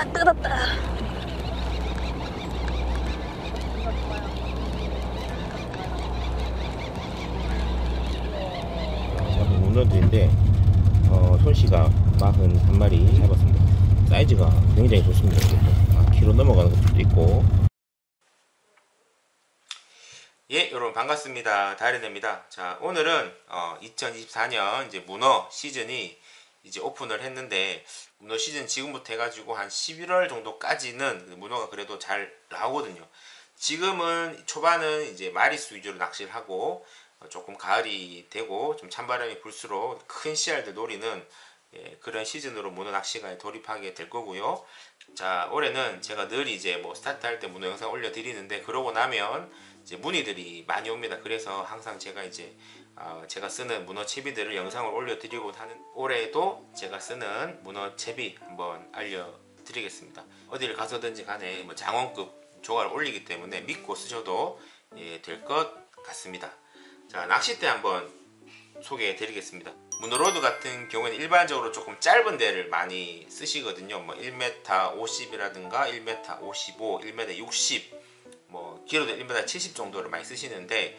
뜯었다. 잡은 문어들인데 손씨가 41마리 잡았습니다. 사이즈가 굉장히 좋습니다. 키로 넘어가는 것들도 있고. 예, 여러분 반갑습니다. 다이렌입니다. 자, 오늘은 2024년 이제 문어 시즌이 이제 오픈을 했는데, 문어 시즌 지금부터 해가지고 한 11월 정도까지는 문어가 그래도 잘 나오거든요. 지금은 초반은 이제 마리수 위주로 낚시를 하고, 조금 가을이 되고 좀 찬바람이 불수록 큰 씨알들 노리는 그런 시즌으로 문어 낚시가 돌입하게 될 거고요. 자, 올해는 제가 늘 이제 뭐 스타트 할 때 문어 영상 올려드리는데, 그러고 나면 이제 문의들이 많이 옵니다. 그래서 항상 제가 이제 제가 쓰는 문어 채비들을 영상을 올려드리고 하는, 올해도 제가 쓰는 문어 채비 한번 알려드리겠습니다. 어디를 가서든지 간에 뭐 장원급 조화를 올리기 때문에 믿고 쓰셔도 될 것 같습니다. 자, 낚싯대 한번 소개해 드리겠습니다. 문어로드 같은 경우에는 일반적으로 조금 짧은 데를 많이 쓰시거든요. 뭐 1m 50이라든가 1m 55, 1m 60, 뭐 길어도 1m 70 정도를 많이 쓰시는데,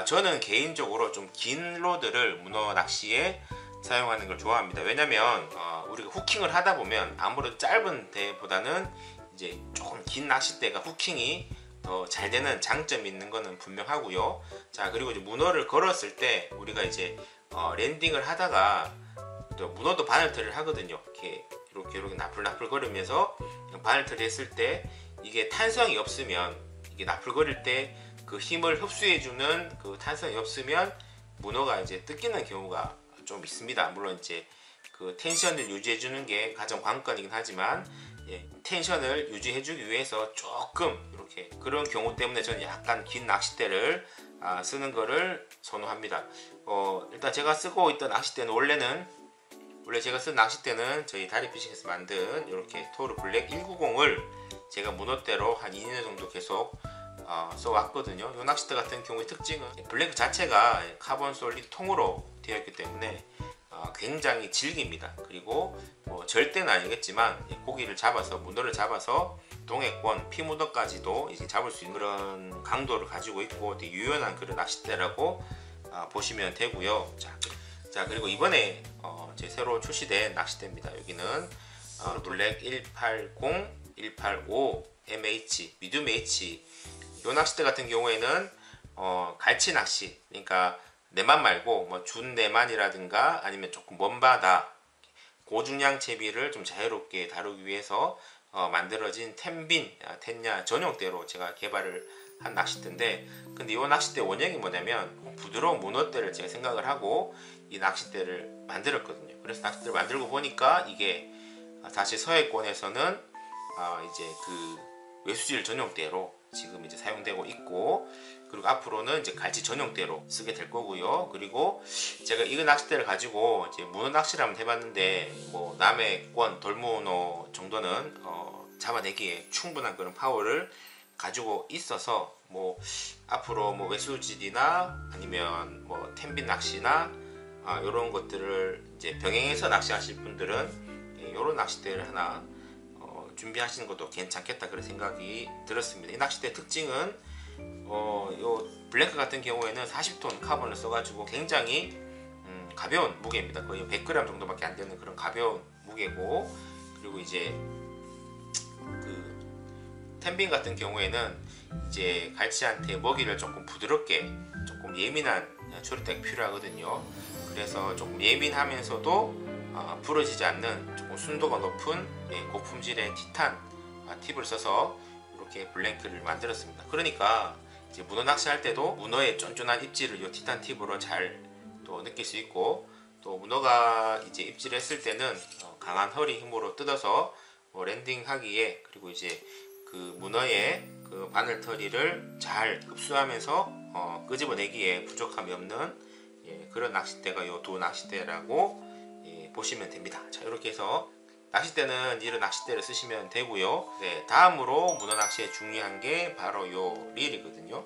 저는 개인적으로 좀 긴 로드를 문어 낚시에 사용하는 걸 좋아합니다. 왜냐면 우리가 후킹을 하다 보면 아무래도 짧은 데보다는 이제 조금 긴 낚싯대가 후킹이 더 잘 되는 장점이 있는 거는 분명하고요. 자, 그리고 이제 문어를 걸었을 때 우리가 이제 랜딩을 하다가 또 문어도 바늘털이를 하거든요. 이렇게 나풀나풀 거리면서 바늘털이 했을 때 이게 탄성이 없으면, 이게 나풀거릴 때 그 힘을 흡수해주는 그 탄성이 없으면 문어가 이제 뜯기는 경우가 좀 있습니다. 물론 이제 그 텐션을 유지해주는 게 가장 관건이긴 하지만, 텐션을 유지해주기 위해서 조금 이렇게 그런 경우 때문에 저는 약간 긴 낚싯대를 쓰는 거를 선호합니다. 일단 제가 쓰고 있던 낚싯대는 원래 제가 쓴 낚싯대는 저희 다리피싱에서 만든 이렇게 토르 블랙 190을 제가 문어대로 한 2년 정도 계속 써왔거든요. 이 낚싯대 같은 경우의 특징은 블랙 자체가 카본 솔리드 통으로 되어 있기 때문에 굉장히 질깁니다. 그리고 절대는 아니겠지만 고기를 잡아서, 문어를 잡아서 동해권 피문어까지도 이제 잡을 수 있는 그런 강도를 가지고 있고 되게 유연한 그런 낚싯대라고 보시면 되고요. 자, 그리고 이번에 제 새로 출시된 낚싯대입니다. 여기는 블랙 180, 185 MH, 미디움 H. 이 낚싯대 같은 경우에는 갈치 낚시, 그러니까 내만 말고 뭐 준내만이라든가 아니면 조금 먼 바다 고중량 채비를 좀 자유롭게 다루기 위해서 만들어진 텐야 전용대로 제가 개발을 한 낚싯대인데, 근데 이 낚싯대 원형이 뭐냐면 부드러운 문어대를 제가 생각을 하고 이 낚싯대를 만들었거든요. 그래서 낚싯대를 만들고 보니까 이게 사실 서해권에서는 이제 그 외수질 전용대로 지금 이제 사용되고 있고, 그리고 앞으로는 이제 갈치 전용대로 쓰게 될 거고요. 그리고 제가 이 낚싯대를 가지고 이제 문어 낚시를 한번 해봤는데, 뭐 남해권 돌문어 정도는 잡아내기에 충분한 그런 파워를 가지고 있어서, 뭐 앞으로 뭐 외수질이나 아니면 뭐 텐빈 낚시나 이런 것들을 이제 병행해서 낚시하실 분들은 이런 낚싯대를 하나 준비하시는 것도 괜찮겠다 그런 생각이 들었습니다. 이 낚싯대 특징은 요 블랭크 같은 경우에는 40톤 카본을 써가지고 굉장히 가벼운 무게입니다. 거의 100g 정도밖에 안 되는 그런 가벼운 무게고, 그리고 이제 그 텐빈 같은 경우에는 이제 갈치한테 먹이를 조금 부드럽게, 조금 예민한 조리대가 필요하거든요. 그래서 조금 예민하면서도 부러지지 않는 조금 순도가 높은 고품질의 티탄 팁을 써서 이렇게 블랭크를 만들었습니다. 그러니까 이제 문어 낚시할 때도 문어의 쫀쫀한 입질을 이 티탄 팁으로 잘 또 느낄 수 있고, 또 문어가 이제 입질을 했을 때는 강한 허리 힘으로 뜯어서 랜딩하기에, 그리고 이제 그 문어의 그 바늘털이를 잘 흡수하면서 끄집어내기에 부족함이 없는 그런 낚싯대가 이 두 낚싯대라고 보시면 됩니다. 자, 이렇게 해서 낚싯대는 이런 낚싯대를 쓰시면 되고요. 네, 다음으로 문어 낚시에 중요한 게 바로 요 릴이거든요.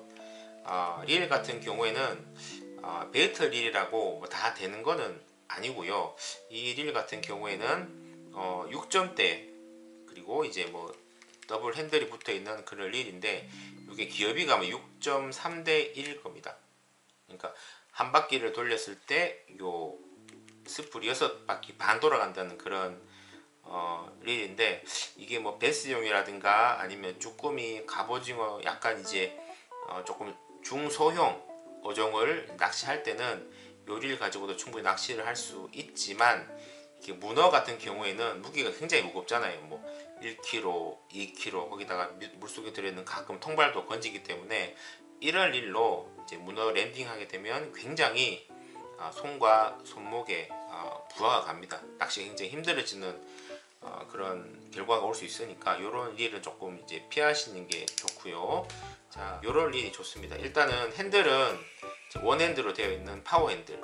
릴 같은 경우에는 베이트 릴이라고 뭐 다 되는 거는 아니고요. 이 릴 같은 경우에는 6점대 그리고 그리고 이제 뭐 더블 핸들이 붙어 있는 그런 릴인데 이게 기어비가 6.3대 1일 겁니다. 그러니까 한 바퀴를 돌렸을 때 요 스풀이 6바퀴 반 돌아간다는 그런 릴인데, 이게 뭐 베스용이라든가 아니면 쭈꾸미, 갑오징어 약간 이제 조금 중소형 어종을 낚시할 때는 요 릴 가지고도 충분히 낚시를 할 수 있지만, 이게 문어 같은 경우에는 무게가 굉장히 무겁잖아요. 뭐 1kg, 2kg, 거기다가 물속에 들어있는 가끔 통발도 건지기 때문에 이런 릴로 이제 문어 랜딩하게 되면 굉장히 손과 손목에 부하가 갑니다. 낚시가 굉장히 힘들어지는 그런 결과가 올 수 있으니까 이런 릴은 조금 이제 피하시는 게 좋고요. 자, 이런 릴이 좋습니다. 일단은 핸들은 원핸드로 되어 있는 파워 핸들.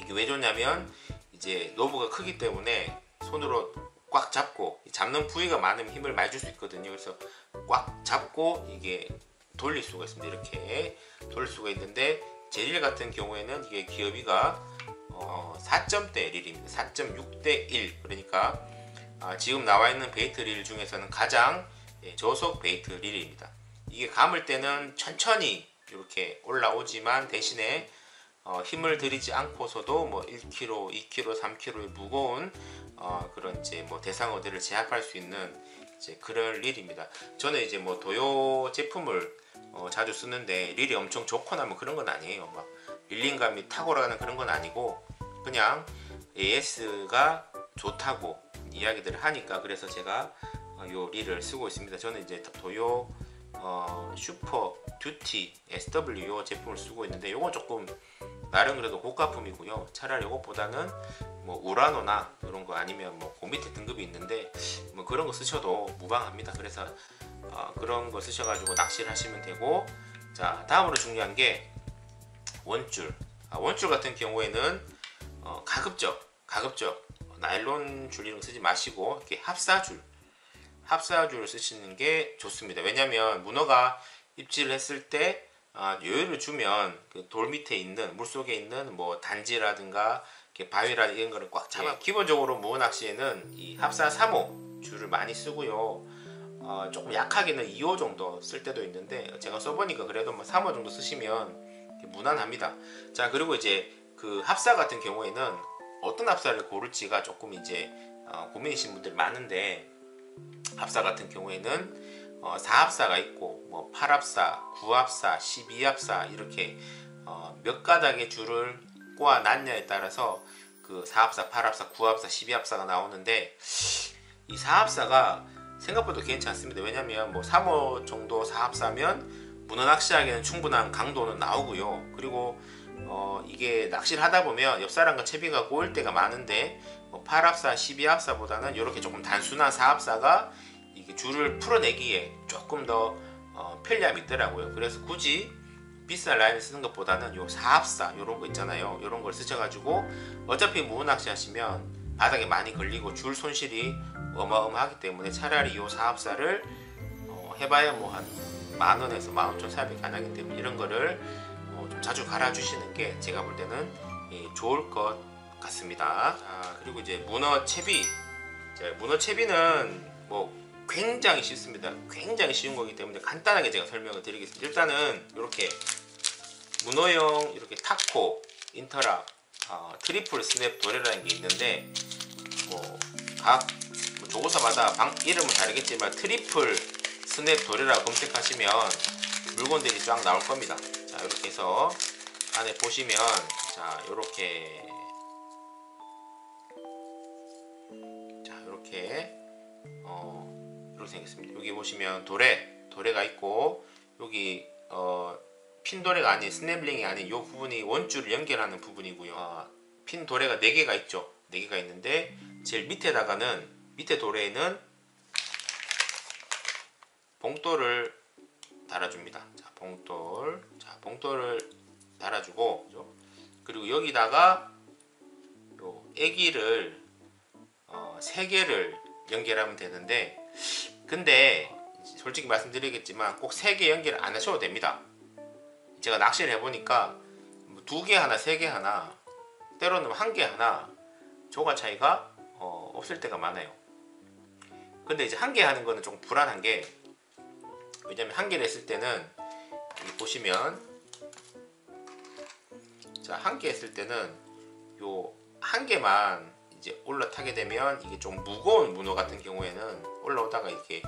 이게 왜 좋냐면 이제 노브가 크기 때문에 손으로 꽉 잡고, 잡는 부위가 많으면 힘을 많이 줄 수 있거든요. 그래서 꽉 잡고 이게 돌릴 수가 있습니다. 이렇게 돌릴 수가 있는데, 제 릴 같은 경우에는 이게 기어비가 4점대 릴입니다. 4.6대 1. 그러니까 지금 나와 있는 베이트 릴 중에서는 가장 저속 베이트 릴입니다. 이게 감을 때는 천천히 이렇게 올라오지만 대신에 힘을 들이지 않고서도 뭐 1kg, 2kg, 3kg의 무거운 그런 이제 뭐 대상어들을 제압할 수 있는 이제 그런 릴입니다. 저는 이제 뭐 도요 제품을 자주 쓰는데 릴이 엄청 좋거나 뭐 그런 건 아니에요. 막 릴링감이 탁월하는 그런 건 아니고 그냥 AS가 좋다고 이야기들을 하니까, 그래서 제가 요 릴을 쓰고 있습니다. 저는 이제 도요 슈퍼 듀티 SW 제품을 쓰고 있는데, 요건 조금 나름 그래도 고가품이고요. 차라리 이것보다는 뭐 우라노나 이런 거 아니면 뭐 그 밑에 등급이 있는데 뭐 그런 거 쓰셔도 무방합니다. 그래서 그런 거 쓰셔가지고 낚시를 하시면 되고, 자, 다음으로 중요한 게 원줄. 원줄 같은 경우에는 가급적 나일론 줄 이런 거 쓰지 마시고 이렇게 합사줄을 쓰시는 게 좋습니다. 왜냐면 문어가 입질을 했을 때 여유를 주면 그 돌 밑에 있는, 물속에 있는 뭐 단지라든가 바위라든가 이런 거를 꽉 잡아. 기본적으로 문어 낚시에는 이 합사 3호 줄을 많이 쓰고요. 조금 약하게는 2호 정도 쓸 때도 있는데 제가 써보니까 그래도 뭐 3호 정도 쓰시면 무난합니다. 자, 그리고 이제 그 합사 같은 경우에는 어떤 합사를 고를지가 조금 이제 고민이신 분들 많은데, 합사 같은 경우에는 4합사가 있고 뭐 8합사, 9합사, 12합사 이렇게 몇 가닥의 줄을 꼬아 놨냐에 따라서 그 4합사, 8합사, 9합사, 12합사가 나오는데, 이 4합사가 생각보다 괜찮습니다. 왜냐면 뭐 3호 정도 4합사면 문어 낚시하기에는 충분한 강도는 나오고요. 그리고 이게 낚시를 하다 보면 옆사람과 채비가 꼬일 때가 많은데 뭐 8합사, 12합사보다는 이렇게 조금 단순한 4합사가 이게 줄을 풀어내기에 조금 더 편리함이 있더라고요. 그래서 굳이 비싼 라인을 쓰는 것보다는 요 4합사 요런 거 있잖아요. 요런 걸 쓰셔가지고 어차피 무어 낚시 하시면 바닥에 많이 걸리고 줄 손실이 어마어마하기 때문에 차라리 요 4합사를 해봐야 뭐 한 만원에서 15,400원 안 하기 때문에 이런 거를 좀 자주 갈아주시는 게 제가 볼 때는 좋을 것 같습니다. 자, 그리고 이제 문어 채비. 문어 채비는 뭐 굉장히 쉽습니다. 굉장히 쉬운 거기 때문에 간단하게 제가 설명을 드리겠습니다. 일단은 이렇게 문어용 이렇게 타코, 인터락, 트리플 스냅 도레라는 게 있는데 각 조고사마다 이름은 다르겠지만 트리플 스냅 도레라 검색하시면 물건들이 쫙 나올 겁니다. 자, 이렇게 해서 안에 보시면 자, 이렇게 이렇게 생겼습니다. 여기 보시면 도레가 있고, 여기 핀 도레가 아닌 스냅링이 아닌 이 부분이 원줄을 연결하는 부분이고요. 핀 도레가 4개가 있죠. 4개가 있는데 제일 밑에 도레에는 봉돌을 달아줍니다. 자, 봉돌을 달아주고, 그리고 여기다가 요 애기를 3개를 연결하면 되는데, 근데 솔직히 말씀드리겠지만 꼭 3개 연결 안 하셔도 됩니다. 제가 낚시를 해보니까 2개 하나, 3개 하나, 때로는 1개 하나 조가 차이가 없을 때가 많아요. 근데 이제 한 개 하는 거는 조금 불안한 게, 왜냐면 한 개를 했을 때는 여기 보시면, 자, 한 개 했을 때는 요 한 개만 이제 올라타게 되면 이게 좀 무거운 문어 같은 경우에는 올라오다가 이렇게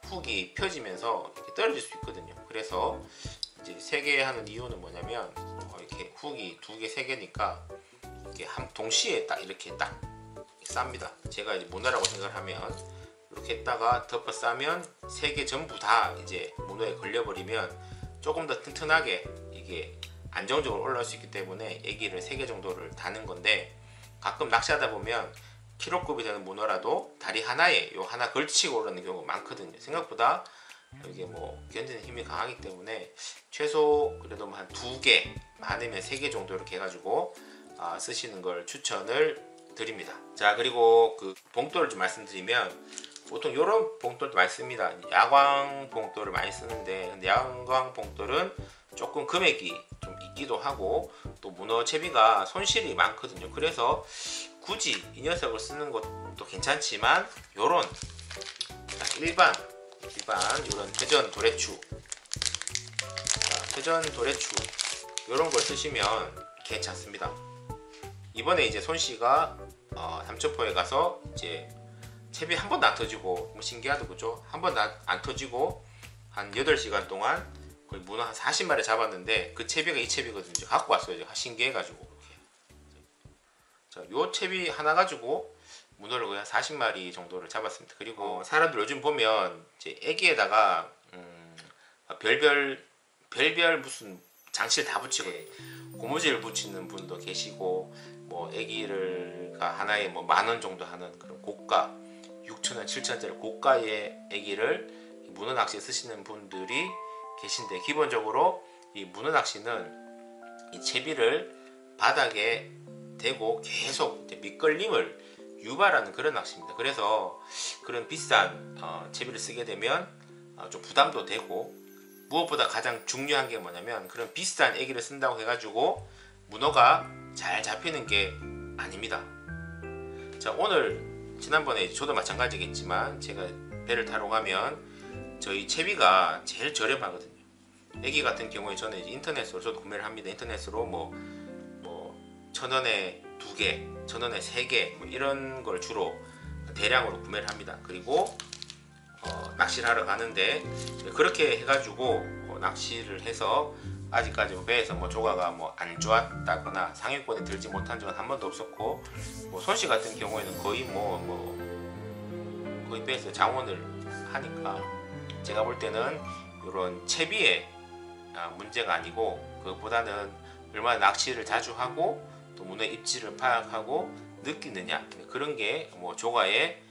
훅이 펴지면서 이렇게 떨어질 수 있거든요. 그래서 이제 3개 하는 이유는 뭐냐면, 이렇게 훅이 2개, 3개니까 이렇게 동시에 딱 이렇게 딱 쌉니다. 제가 이제 문어라고 생각을 하면 이렇게 했다가 덮어 싸면 3개 전부 다 이제 문어에 걸려버리면 조금 더 튼튼하게 이게 안정적으로 올라올 수 있기 때문에 애기를 3개 정도를 다는 건데, 가끔 낚시하다 보면 키로급이 되는 문어라도 다리 하나에 요 하나 걸치고 올라오는 경우가 많거든요. 생각보다 이게 뭐 견디는 힘이 강하기 때문에 최소 그래도 한 2개, 많으면 3개 정도 이렇게 해가지고 쓰시는 걸 추천을 드립니다. 자, 그리고 그 봉돌을 좀 말씀드리면, 보통 이런 봉돌도 많이 씁니다. 야광 봉돌을 많이 쓰는데, 근데 야광 봉돌은 조금 금액이 좀 있기도 하고 또 문어 채비가 손실이 많거든요. 그래서 굳이 이 녀석을 쓰는 것도 괜찮지만, 요런 일반 이런 회전 도래추, 회전 도래추 요런 걸 쓰시면 괜찮습니다. 이번에 이제 손씨가 삼천포에 가서 이제 채비 한 번도 안 터지고, 뭐 신기하다 그죠? 한 번도 안 터지고 한 8시간 동안 거의 문어 한 40마리 잡았는데, 그 채비가 이 채비거든요. 갖고 왔어요. 제가 신기해가지고. 자, 요 채비 하나 가지고 문어를 거의 한 40마리 정도를 잡았습니다. 그리고 사람들 요즘 보면 이제 애기에다가 별별 무슨 장치를 다 붙이거든요. 고무줄 붙이는 분도 계시고, 뭐 애기를가 하나에 뭐 10,000원 정도 하는 그런 고가 6,000원, 7,000원짜리 고가의 애기를 문어 낚시에 쓰시는 분들이 계신데, 기본적으로 이 문어 낚시는 이 채비를 바닥에 대고 계속 밑걸림을 유발하는 그런 낚시입니다. 그래서 그런 비싼 채비를 쓰게 되면 좀 부담도 되고, 무엇보다 가장 중요한 게 뭐냐면, 그런 비싼 애기를 쓴다고 해가지고 문어가 잘 잡히는 게 아닙니다. 자, 오늘 지난번에 저도 마찬가지겠지만 제가 배를 타러 가면 저희 채비가 제일 저렴하거든요. 애기 같은 경우에 저는 이제 인터넷으로 저도 구매를 합니다. 인터넷으로 뭐 1,000원에 2개, 1,000원에 3개 뭐 이런 걸 주로 대량으로 구매를 합니다. 그리고 낚시를 하러 가는데, 그렇게 해가지고 낚시를 해서 아직까지 배에서 뭐 조가가 뭐 안 좋았다거나 상위권에 들지 못한 적은 한 번도 없었고, 뭐 손씨 같은 경우에는 거의 거의 배에서 장원을 하니까, 제가 볼 때는 이런 채비에 문제가 아니고, 그것보다는 얼마나 낚시를 자주 하고 또 문어의 입질을 파악하고 느끼느냐, 그런 게 뭐 조가의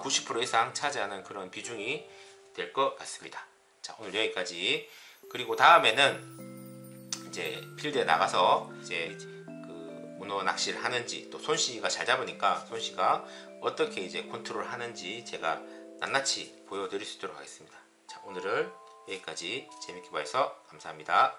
90% 이상 차지하는 그런 비중이 될 것 같습니다. 자, 오늘 여기까지. 그리고 다음에는 이제 필드에 나가서 이제 그 문어 낚시를 하는지, 또 손씨가 잘 잡으니까 손씨가 어떻게 이제 컨트롤 하는지 제가 낱낱이 보여드릴 수 있도록 하겠습니다. 자, 오늘은 여기까지. 재밌게 봐주셔서 감사합니다.